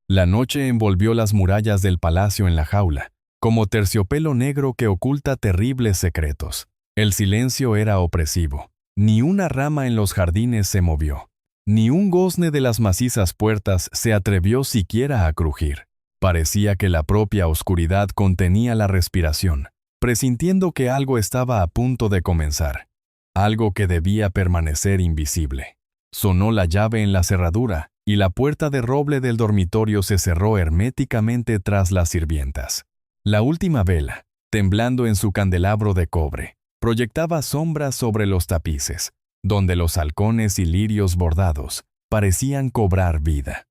La noche envolvió las murallas del palacio en la jaula, como terciopelo negro que oculta terribles secretos. El silencio era opresivo. Ni una rama en los jardines se movió. Ni un gozne de las macizas puertas se atrevió siquiera a crujir. Parecía que la propia oscuridad contenía la respiración, presintiendo que algo estaba a punto de comenzar. Algo que debía permanecer invisible. Sonó la llave en la cerradura, y la puerta de roble del dormitorio se cerró herméticamente tras las sirvientas. La última vela, temblando en su candelabro de cobre, proyectaba sombras sobre los tapices, donde los halcones y lirios bordados parecían cobrar vida.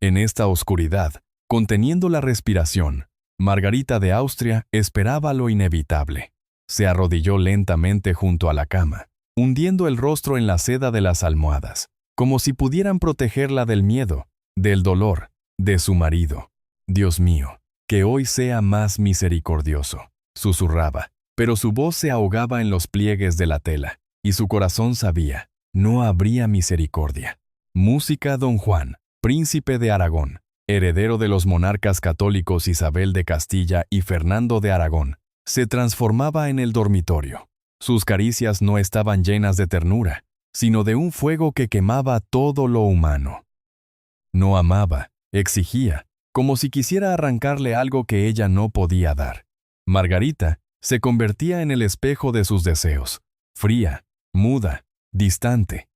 En esta oscuridad, conteniendo la respiración, Margarita de Austria esperaba lo inevitable. Se arrodilló lentamente junto a la cama, hundiendo el rostro en la seda de las almohadas, como si pudieran protegerla del miedo, del dolor, de su marido. «Dios mío, que hoy sea más misericordioso», susurraba, pero su voz se ahogaba en los pliegues de la tela, y su corazón sabía, no habría misericordia. Música Don Juan, príncipe de Aragón, heredero de los monarcas católicos Isabel de Castilla y Fernando de Aragón, se transformaba en el dormitorio. Sus caricias no estaban llenas de ternura, sino de un fuego que quemaba todo lo humano. No amaba, exigía, como si quisiera arrancarle algo que ella no podía dar. Margarita se convertía en el espejo de sus deseos, fría, muda, distante.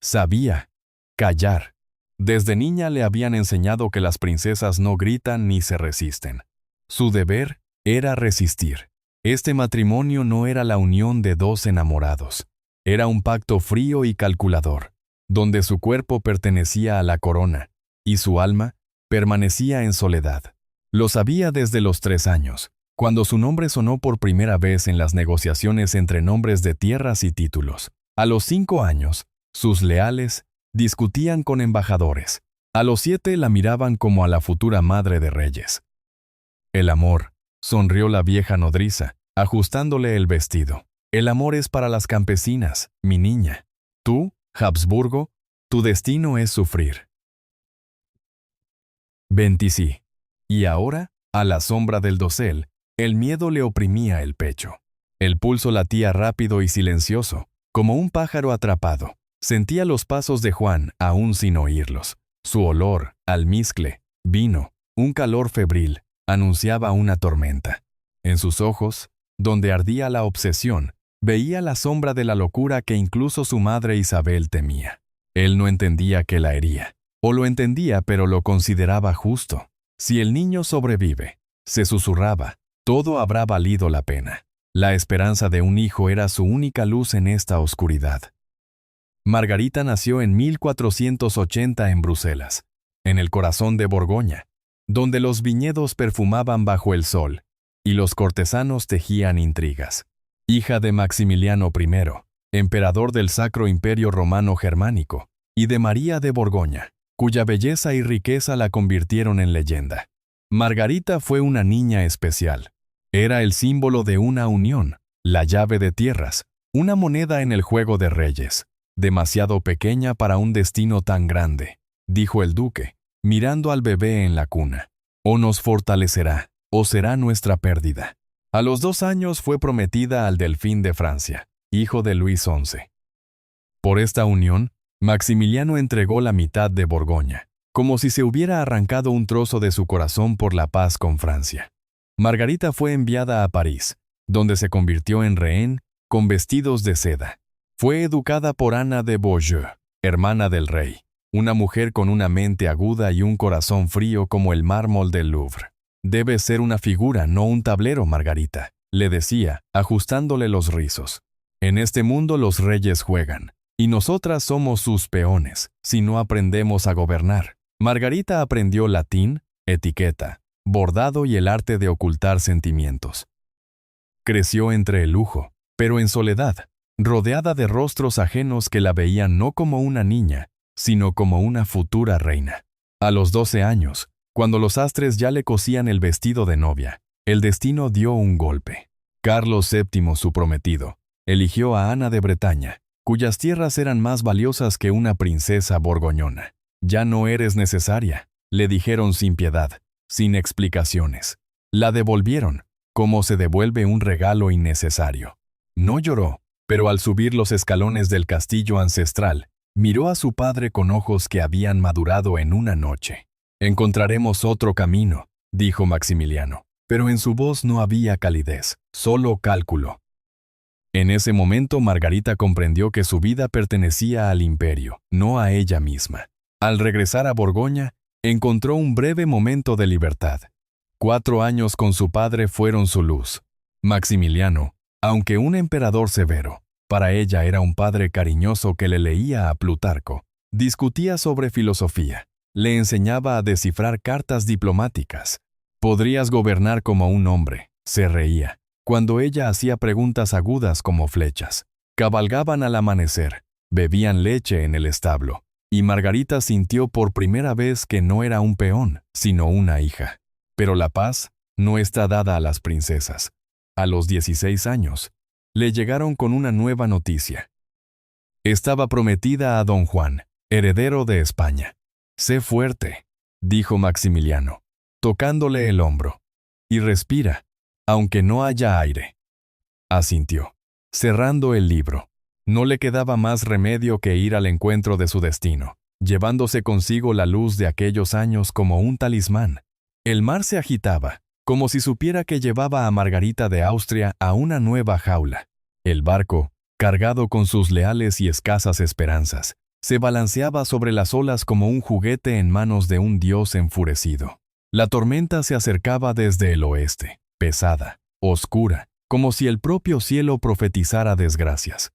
Sabía callar. Desde niña le habían enseñado que las princesas no gritan ni se resisten. Su deber era resistir. Este matrimonio no era la unión de dos enamorados. Era un pacto frío y calculador, donde su cuerpo pertenecía a la corona y su alma permanecía en soledad. Lo sabía desde los 3 años, cuando su nombre sonó por primera vez en las negociaciones entre nombres de tierras y títulos. A los 5 años, sus leales discutían con embajadores. A los 7 la miraban como a la futura madre de reyes. El amor, sonrió la vieja nodriza, ajustándole el vestido. El amor es para las campesinas, mi niña. Tú, Habsburgo, tu destino es sufrir. Ventisí. Y ahora, a la sombra del dosel, el miedo le oprimía el pecho. El pulso latía rápido y silencioso, como un pájaro atrapado. Sentía los pasos de Juan, aún sin oírlos. Su olor, almizcle, vino, un calor febril, anunciaba una tormenta. En sus ojos, donde ardía la obsesión, veía la sombra de la locura que incluso su madre Isabel temía. Él no entendía que la hería, o lo entendía pero lo consideraba justo. Si el niño sobrevive, se susurraba, todo habrá valido la pena. La esperanza de un hijo era su única luz en esta oscuridad. Margarita nació en 1480 en Bruselas, en el corazón de Borgoña, donde los viñedos perfumaban bajo el sol y los cortesanos tejían intrigas. Hija de Maximiliano I, emperador del Sacro Imperio Romano Germánico, y de María de Borgoña, cuya belleza y riqueza la convirtieron en leyenda. Margarita fue una niña especial. Era el símbolo de una unión, la llave de tierras, una moneda en el juego de reyes. Demasiado pequeña para un destino tan grande, dijo el duque, mirando al bebé en la cuna. O nos fortalecerá, o será nuestra pérdida. A los 2 años fue prometida al Delfín de Francia, hijo de Luis XI. Por esta unión, Maximiliano entregó la mitad de Borgoña, como si se hubiera arrancado un trozo de su corazón por la paz con Francia. Margarita fue enviada a París, donde se convirtió en rehén con vestidos de seda. Fue educada por Ana de Beaujeu, hermana del rey, una mujer con una mente aguda y un corazón frío como el mármol del Louvre. «Debe ser una figura, no un tablero, Margarita», le decía, ajustándole los rizos. «En este mundo los reyes juegan, y nosotras somos sus peones, si no aprendemos a gobernar». Margarita aprendió latín, etiqueta, bordado y el arte de ocultar sentimientos. Creció entre el lujo, pero en soledad, rodeada de rostros ajenos que la veían no como una niña, sino como una futura reina. A los 12 años, cuando los astres ya le cosían el vestido de novia, el destino dio un golpe. Carlos VII, su prometido, eligió a Ana de Bretaña, cuyas tierras eran más valiosas que una princesa borgoñona. «Ya no eres necesaria», le dijeron sin piedad, sin explicaciones. La devolvieron, como se devuelve un regalo innecesario. No lloró, pero al subir los escalones del castillo ancestral, miró a su padre con ojos que habían madurado en una noche. «Encontraremos otro camino», dijo Maximiliano, pero en su voz no había calidez, solo cálculo. En ese momento Margarita comprendió que su vida pertenecía al imperio, no a ella misma. Al regresar a Borgoña, encontró un breve momento de libertad. 4 años con su padre fueron su luz. Maximiliano, aunque un emperador severo, para ella era un padre cariñoso que le leía a Plutarco, discutía sobre filosofía, le enseñaba a descifrar cartas diplomáticas. «Podrías gobernar como un hombre», se reía, cuando ella hacía preguntas agudas como flechas. Cabalgaban al amanecer, bebían leche en el establo, y Margarita sintió por primera vez que no era un peón, sino una hija. Pero la paz no está dada a las princesas. A los 16 años, le llegaron con una nueva noticia. Estaba prometida a don Juan, heredero de España. «Sé fuerte», dijo Maximiliano, tocándole el hombro. «Y respira, aunque no haya aire». Asintió, cerrando el libro. No le quedaba más remedio que ir al encuentro de su destino, llevándose consigo la luz de aquellos años como un talismán. El mar se agitaba, como si supiera que llevaba a Margarita de Austria a una nueva jaula. El barco, cargado con sus leales y escasas esperanzas, se balanceaba sobre las olas como un juguete en manos de un dios enfurecido. La tormenta se acercaba desde el oeste, pesada, oscura, como si el propio cielo profetizara desgracias.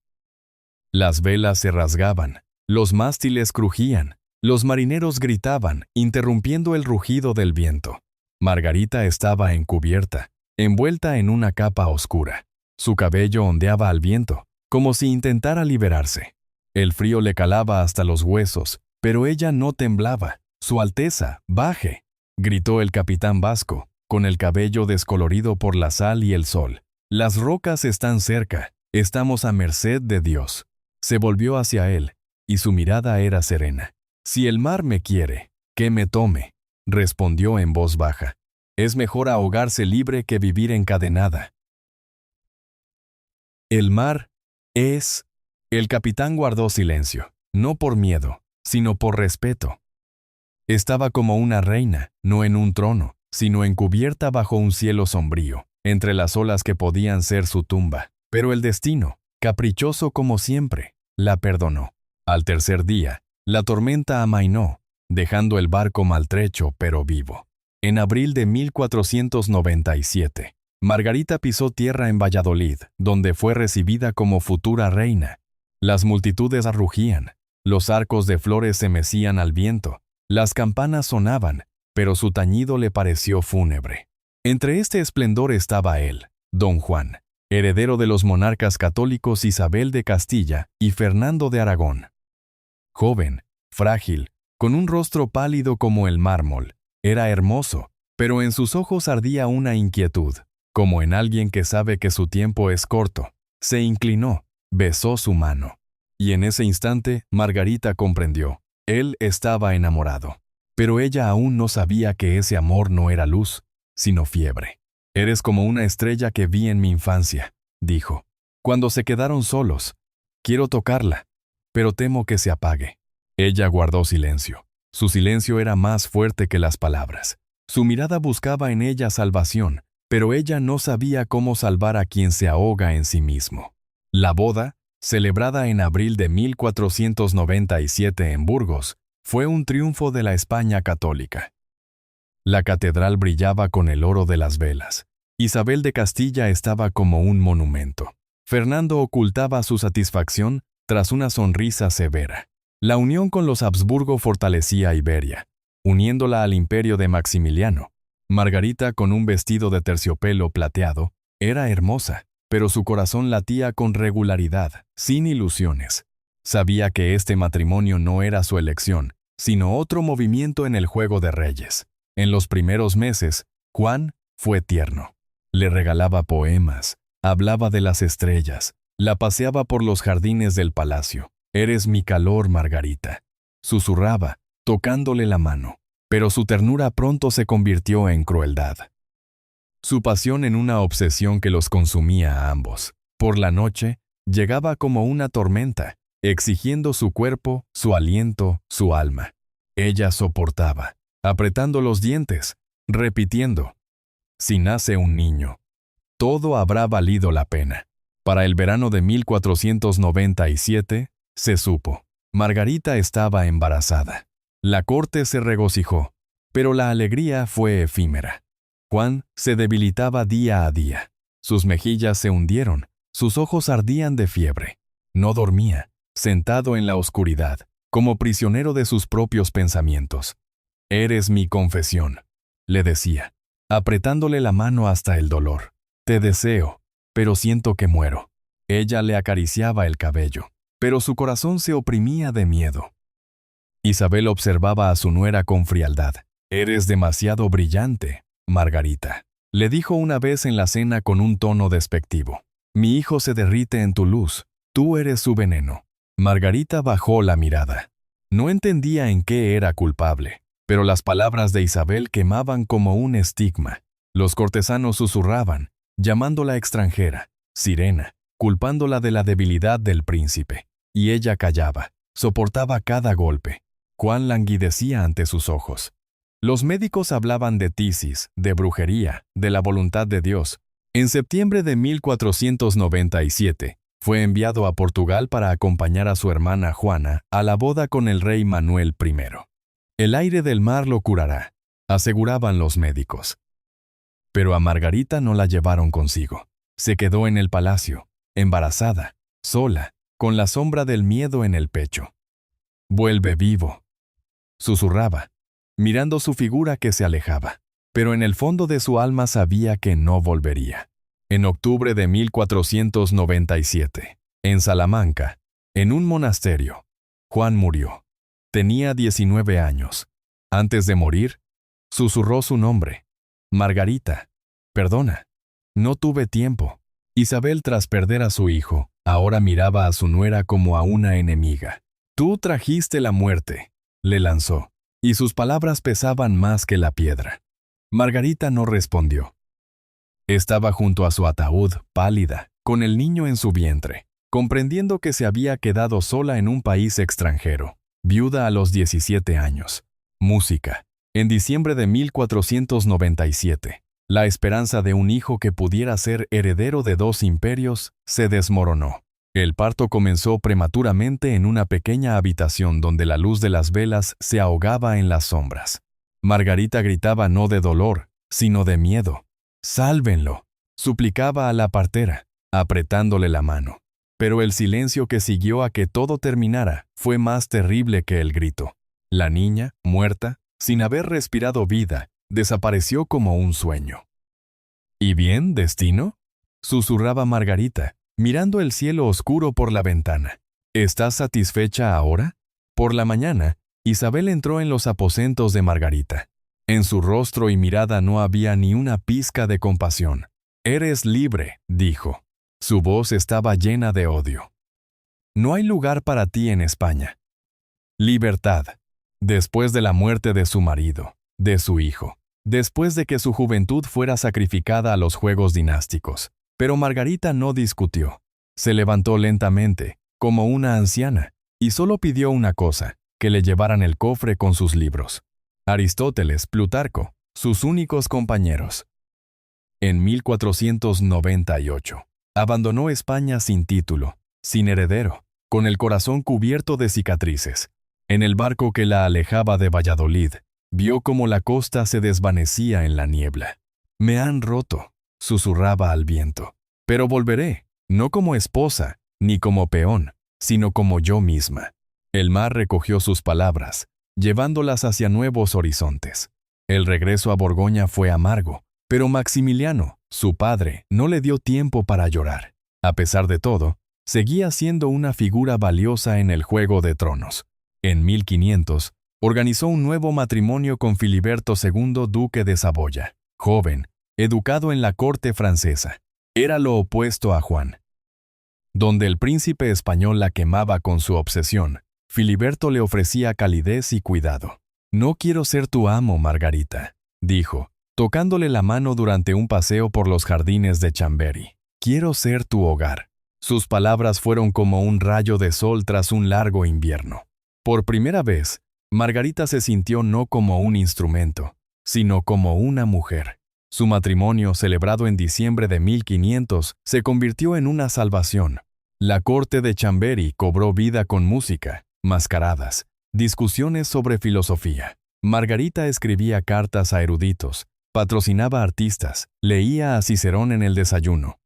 Las velas se rasgaban, los mástiles crujían, los marineros gritaban, interrumpiendo el rugido del viento. Margarita estaba encubierta, envuelta en una capa oscura. Su cabello ondeaba al viento, como si intentara liberarse. El frío le calaba hasta los huesos, pero ella no temblaba. «Su Alteza, baje», gritó el capitán Vasco, con el cabello descolorido por la sal y el sol. «Las rocas están cerca, estamos a merced de Dios». Se volvió hacia él, y su mirada era serena. «Si el mar me quiere, que me tome», respondió en voz baja. «Es mejor ahogarse libre que vivir encadenada». «El mar es...» El capitán guardó silencio, no por miedo, sino por respeto. Estaba como una reina, no en un trono, sino encubierta bajo un cielo sombrío, entre las olas que podían ser su tumba. Pero el destino, caprichoso como siempre, la perdonó. Al tercer día, la tormenta amainó, dejando el barco maltrecho pero vivo. En abril de 1497, Margarita pisó tierra en Valladolid, donde fue recibida como futura reina. Las multitudes rugían, los arcos de flores se mecían al viento, las campanas sonaban, pero su tañido le pareció fúnebre. Entre este esplendor estaba él, don Juan, heredero de los monarcas católicos Isabel de Castilla y Fernando de Aragón. Joven, frágil, con un rostro pálido como el mármol, era hermoso, pero en sus ojos ardía una inquietud, como en alguien que sabe que su tiempo es corto. Se inclinó, besó su mano. Y en ese instante, Margarita comprendió. Él estaba enamorado. Pero ella aún no sabía que ese amor no era luz, sino fiebre. «Eres como una estrella que vi en mi infancia», dijo. «Cuando se quedaron solos. Quiero tocarla, pero temo que se apague». Ella guardó silencio. Su silencio era más fuerte que las palabras. Su mirada buscaba en ella salvación, pero ella no sabía cómo salvar a quien se ahoga en sí mismo. La boda, celebrada en abril de 1497 en Burgos, fue un triunfo de la España católica. La catedral brillaba con el oro de las velas. Isabel de Castilla estaba como un monumento. Fernando ocultaba su satisfacción tras una sonrisa severa. La unión con los Habsburgo fortalecía a Iberia, uniéndola al imperio de Maximiliano. Margarita, con un vestido de terciopelo plateado, era hermosa, pero su corazón latía con regularidad, sin ilusiones. Sabía que este matrimonio no era su elección, sino otro movimiento en el juego de reyes. En los primeros meses, Juan fue tierno. Le regalaba poemas, hablaba de las estrellas, la paseaba por los jardines del palacio. «Eres mi calor, Margarita», susurraba, tocándole la mano. pero su ternura pronto se convirtió en crueldad. Su pasión en una obsesión que los consumía a ambos. Por la noche, llegaba como una tormenta, exigiendo su cuerpo, su aliento, su alma. Ella soportaba, apretando los dientes, repitiendo: si nace un niño, todo habrá valido la pena. Para el verano de 1497, se supo. Margarita estaba embarazada. La corte se regocijó, pero la alegría fue efímera. Juan se debilitaba día a día. Sus mejillas se hundieron, sus ojos ardían de fiebre. No dormía, sentado en la oscuridad, como prisionero de sus propios pensamientos. «Eres mi confesión», le decía, apretándole la mano hasta el dolor. «Te deseo, pero siento que muero». Ella le acariciaba el cabello, pero su corazón se oprimía de miedo. Isabel observaba a su nuera con frialdad. «Eres demasiado brillante, Margarita», le dijo una vez en la cena con un tono despectivo. «Mi hijo se derrite en tu luz, tú eres su veneno». Margarita bajó la mirada. No entendía en qué era culpable, pero las palabras de Isabel quemaban como un estigma. Los cortesanos susurraban, llamándola extranjera, sirena, culpándola de la debilidad del príncipe. Y ella callaba, soportaba cada golpe. Juan languidecía ante sus ojos. Los médicos hablaban de tisis, de brujería, de la voluntad de Dios. En septiembre de 1497, fue enviado a Portugal para acompañar a su hermana Juana a la boda con el rey Manuel I. «El aire del mar lo curará», aseguraban los médicos. Pero a Margarita no la llevaron consigo. Se quedó en el palacio, embarazada, sola, con la sombra del miedo en el pecho. «Vuelve vivo», susurraba, mirando su figura que se alejaba. Pero en el fondo de su alma sabía que no volvería. En octubre de 1497, en Salamanca, en un monasterio, Juan murió. Tenía 19 años. Antes de morir, susurró su nombre. «Margarita, perdona. No tuve tiempo». Isabel, tras perder a su hijo, ahora miraba a su nuera como a una enemiga. «Tú trajiste la muerte», le lanzó, y sus palabras pesaban más que la piedra. Margarita no respondió. Estaba junto a su ataúd, pálida, con el niño en su vientre, comprendiendo que se había quedado sola en un país extranjero, viuda a los 17 años. Música. En diciembre de 1497, la esperanza de un hijo que pudiera ser heredero de 2 imperios se desmoronó. El parto comenzó prematuramente en una pequeña habitación donde la luz de las velas se ahogaba en las sombras. Margarita gritaba no de dolor, sino de miedo. «Sálvenlo», suplicaba a la partera, apretándole la mano. Pero el silencio que siguió a que todo terminara fue más terrible que el grito. La niña, muerta, sin haber respirado vida, desapareció como un sueño. «¿Y bien, destino?», susurraba Margarita, mirando el cielo oscuro por la ventana. «¿Estás satisfecha ahora?». Por la mañana, Isabel entró en los aposentos de Margarita. En su rostro y mirada no había ni una pizca de compasión. «Eres libre», dijo. Su voz estaba llena de odio. «No hay lugar para ti en España». Libertad. Después de la muerte de su marido, de su hijo, después de que su juventud fuera sacrificada a los juegos dinásticos. Pero Margarita no discutió. Se levantó lentamente, como una anciana, y solo pidió una cosa, que le llevaran el cofre con sus libros. Aristóteles, Plutarco, sus únicos compañeros. En 1498, abandonó España sin título, sin heredero, con el corazón cubierto de cicatrices. En el barco que la alejaba de Valladolid, vio cómo la costa se desvanecía en la niebla. «Me han roto», susurraba al viento. «Pero volveré, no como esposa, ni como peón, sino como yo misma». El mar recogió sus palabras, llevándolas hacia nuevos horizontes. El regreso a Borgoña fue amargo, pero Maximiliano, su padre, no le dio tiempo para llorar. A pesar de todo, seguía siendo una figura valiosa en el Juego de Tronos. En 1500, organizó un nuevo matrimonio con Filiberto II, duque de Saboya, joven, educado en la corte francesa. Era lo opuesto a Juan. Donde el príncipe español la quemaba con su obsesión, Filiberto le ofrecía calidez y cuidado. No quiero ser tu amo, Margarita, dijo, tocándole la mano durante un paseo por los jardines de Chambery. Quiero ser tu hogar. Sus palabras fueron como un rayo de sol tras un largo invierno. Por primera vez, Margarita se sintió no como un instrumento, sino como una mujer. Su matrimonio, celebrado en diciembre de 1500, se convirtió en una salvación. La corte de Chambery cobró vida con música, mascaradas, discusiones sobre filosofía. Margarita escribía cartas a eruditos, patrocinaba artistas, leía a Cicerón en el desayuno.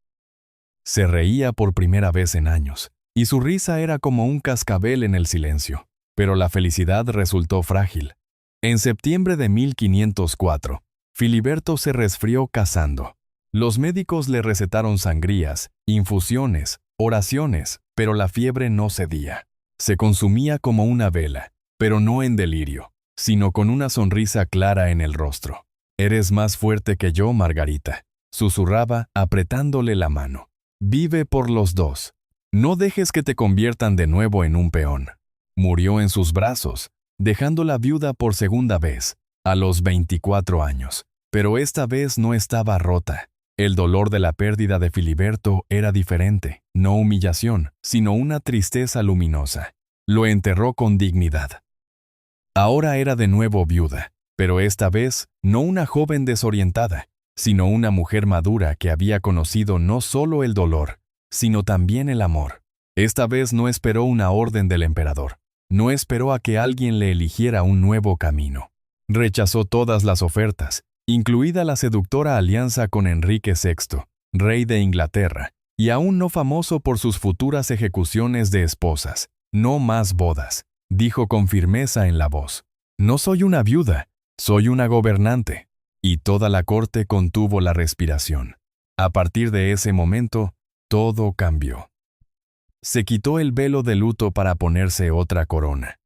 Se reía por primera vez en años, y su risa era como un cascabel en el silencio. Pero la felicidad resultó frágil. En septiembre de 1504, Filiberto se resfrió cazando. Los médicos le recetaron sangrías, infusiones, oraciones, pero la fiebre no cedía. Se consumía como una vela, pero no en delirio, sino con una sonrisa clara en el rostro. «Eres más fuerte que yo, Margarita», susurraba apretándole la mano. «Vive por los dos. No dejes que te conviertan de nuevo en un peón». Murió en sus brazos, dejándola viuda por segunda vez, a los 24 años. Pero esta vez no estaba rota. El dolor de la pérdida de Filiberto era diferente, no humillación, sino una tristeza luminosa. Lo enterró con dignidad. Ahora era de nuevo viuda, pero esta vez no una joven desorientada, sino una mujer madura que había conocido no solo el dolor, sino también el amor. Esta vez no esperó una orden del emperador. No esperó a que alguien le eligiera un nuevo camino. Rechazó todas las ofertas, incluida la seductora alianza con Enrique VI, rey de Inglaterra, y aún no famoso por sus futuras ejecuciones de esposas. «No más bodas», dijo con firmeza en la voz. «No soy una viuda, soy una gobernante». Y toda la corte contuvo la respiración. A partir de ese momento, todo cambió. Se quitó el velo de luto para ponerse otra corona.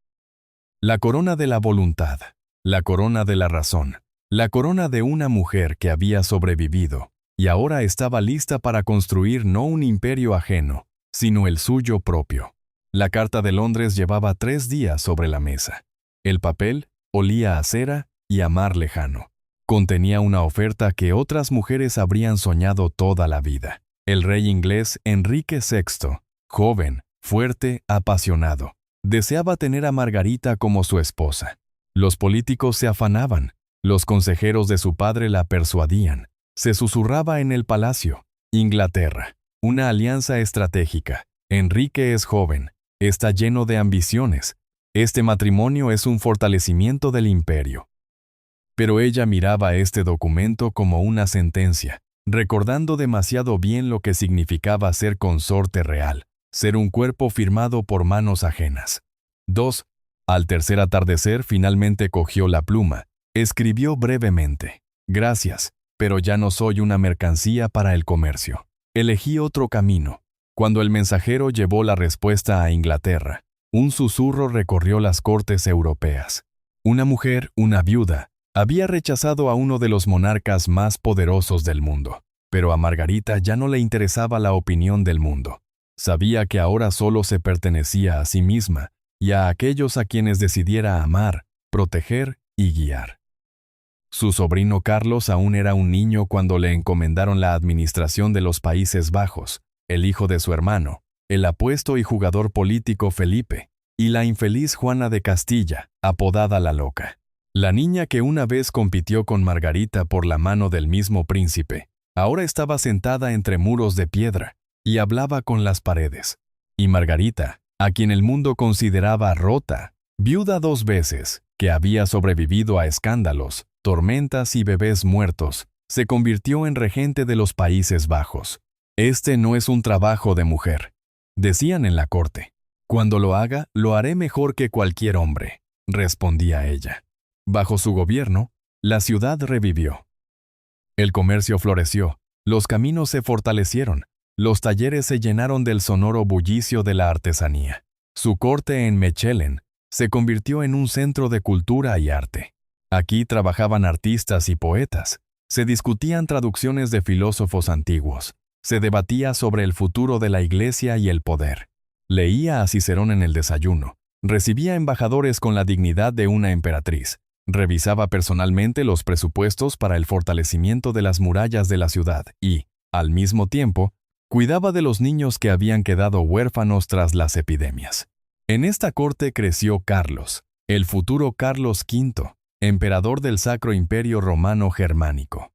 La corona de la voluntad, la corona de la razón, la corona de una mujer que había sobrevivido y ahora estaba lista para construir no un imperio ajeno, sino el suyo propio. La Carta de Londres llevaba 3 días sobre la mesa. El papel olía a cera y a mar lejano. Contenía una oferta que otras mujeres habrían soñado toda la vida. El rey inglés Enrique VI, joven, fuerte, apasionado, deseaba tener a Margarita como su esposa. Los políticos se afanaban, los consejeros de su padre la persuadían. Se susurraba en el palacio: Inglaterra, una alianza estratégica. Enrique es joven, está lleno de ambiciones. Este matrimonio es un fortalecimiento del imperio. Pero ella miraba este documento como una sentencia, recordando demasiado bien lo que significaba ser consorte real. Ser un cuerpo firmado por manos ajenas. 2. Al tercer atardecer finalmente cogió la pluma. Escribió brevemente: «Gracias, pero ya no soy una mercancía para el comercio. Elegí otro camino». Cuando el mensajero llevó la respuesta a Inglaterra, un susurro recorrió las cortes europeas. Una mujer, una viuda, había rechazado a uno de los monarcas más poderosos del mundo. Pero a Margarita ya no le interesaba la opinión del mundo. Sabía que ahora solo se pertenecía a sí misma y a aquellos a quienes decidiera amar, proteger y guiar. Su sobrino Carlos aún era un niño cuando le encomendaron la administración de los Países Bajos, el hijo de su hermano, el apuesto y jugador político Felipe, y la infeliz Juana de Castilla, apodada la Loca. La niña que una vez compitió con Margarita por la mano del mismo príncipe, ahora estaba sentada entre muros de piedra, y hablaba con las paredes. Y Margarita, a quien el mundo consideraba rota, viuda 2 veces, que había sobrevivido a escándalos, tormentas y bebés muertos, se convirtió en regente de los Países Bajos. «Este no es un trabajo de mujer», decían en la corte. «Cuando lo haga, lo haré mejor que cualquier hombre», respondía ella. Bajo su gobierno, la ciudad revivió. El comercio floreció, los caminos se fortalecieron, los talleres se llenaron del sonoro bullicio de la artesanía. Su corte en Mechelen se convirtió en un centro de cultura y arte. Aquí trabajaban artistas y poetas, se discutían traducciones de filósofos antiguos, se debatía sobre el futuro de la Iglesia y el poder. Leía a Cicerón en el desayuno, recibía embajadores con la dignidad de una emperatriz, Revisaba personalmente los presupuestos para el fortalecimiento de las murallas de la ciudad y, al mismo tiempo, cuidaba de los niños que habían quedado huérfanos tras las epidemias. En esta corte creció Carlos, el futuro Carlos V, emperador del Sacro Imperio Romano Germánico.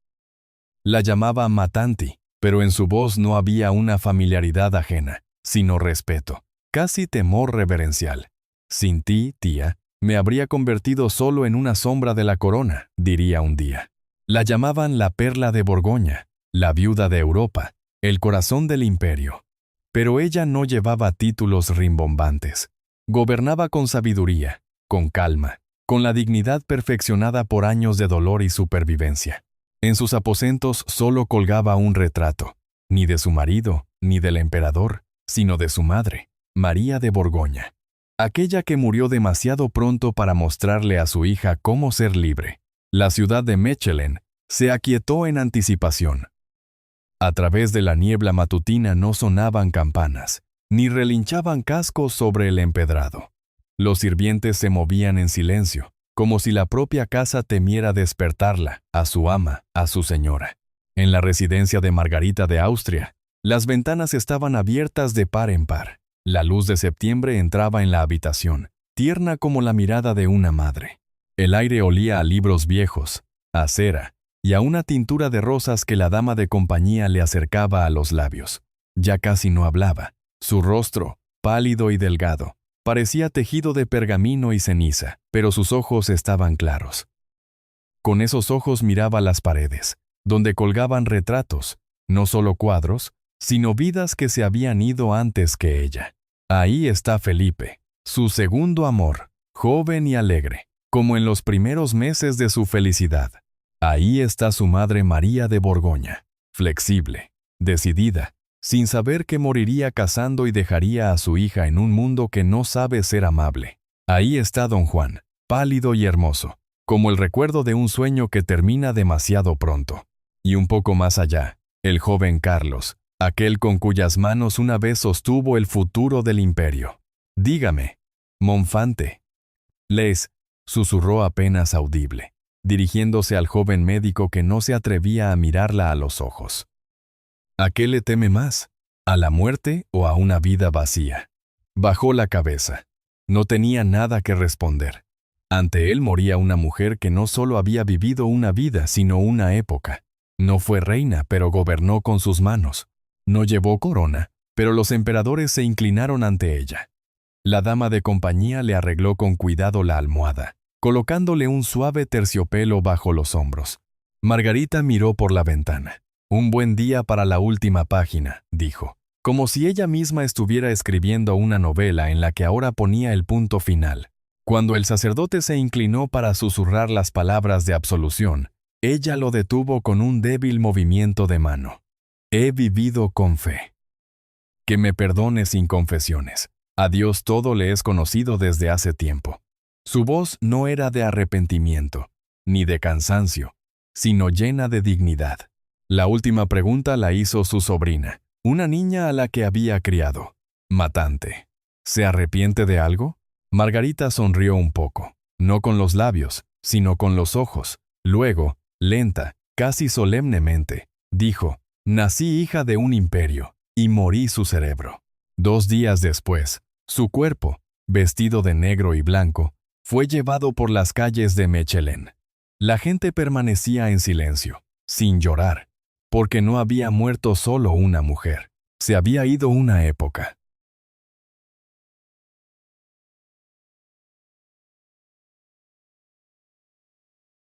La llamaba Matanti, pero en su voz no había una familiaridad ajena, sino respeto, casi temor reverencial. Sin ti, tía, me habría convertido solo en una sombra de la corona, diría un día. La llamaban la perla de Borgoña, la viuda de Europa, el corazón del imperio. Pero ella no llevaba títulos rimbombantes. Gobernaba con sabiduría, con calma, con la dignidad perfeccionada por años de dolor y supervivencia. En sus aposentos solo colgaba un retrato, ni de su marido, ni del emperador, sino de su madre, María de Borgoña, aquella que murió demasiado pronto para mostrarle a su hija cómo ser libre. La ciudad de Mechelen se aquietó en anticipación. A través de la niebla matutina no sonaban campanas, ni relinchaban cascos sobre el empedrado. Los sirvientes se movían en silencio, como si la propia casa temiera despertarla, a su ama, a su señora. En la residencia de Margarita de Austria, las ventanas estaban abiertas de par en par. La luz de septiembre entraba en la habitación, tierna como la mirada de una madre. El aire olía a libros viejos, a cera, y a una tintura de rosas que la dama de compañía le acercaba a los labios. Ya casi no hablaba. Su rostro, pálido y delgado, parecía tejido de pergamino y ceniza, pero sus ojos estaban claros. Con esos ojos miraba las paredes, donde colgaban retratos, no solo cuadros, sino vidas que se habían ido antes que ella. Ahí está Felipe, su segundo amor, joven y alegre, como en los primeros meses de su felicidad. Ahí está su madre María de Borgoña, flexible, decidida, sin saber que moriría casando y dejaría a su hija en un mundo que no sabe ser amable. Ahí está don Juan, pálido y hermoso, como el recuerdo de un sueño que termina demasiado pronto. Y un poco más allá, el joven Carlos, aquel con cuyas manos una vez sostuvo el futuro del imperio. Dígame, Monfante. Les, susurró apenas audible, dirigiéndose al joven médico que no se atrevía a mirarla a los ojos. ¿A qué le teme más? ¿A la muerte o a una vida vacía? Bajó la cabeza. No tenía nada que responder. Ante él moría una mujer que no solo había vivido una vida, sino una época. No fue reina, pero gobernó con sus manos. No llevó corona, pero los emperadores se inclinaron ante ella. La dama de compañía le arregló con cuidado la almohada, colocándole un suave terciopelo bajo los hombros. Margarita miró por la ventana. Un buen día para la última página, dijo, como si ella misma estuviera escribiendo una novela en la que ahora ponía el punto final. Cuando el sacerdote se inclinó para susurrar las palabras de absolución, ella lo detuvo con un débil movimiento de mano. He vivido con fe. Que me perdone sin confesiones. A Dios todo le es conocido desde hace tiempo. Su voz no era de arrepentimiento, ni de cansancio, sino llena de dignidad. La última pregunta la hizo su sobrina, una niña a la que había criado. Matante. ¿Se arrepiente de algo? Margarita sonrió un poco, no con los labios, sino con los ojos. Luego, lenta, casi solemnemente, dijo, nací hija de un imperio, y morí su cerebro. 2 días después, su cuerpo, vestido de negro y blanco, fue llevado por las calles de Mechelen. La gente permanecía en silencio, sin llorar, porque no había muerto solo una mujer. Se había ido una época.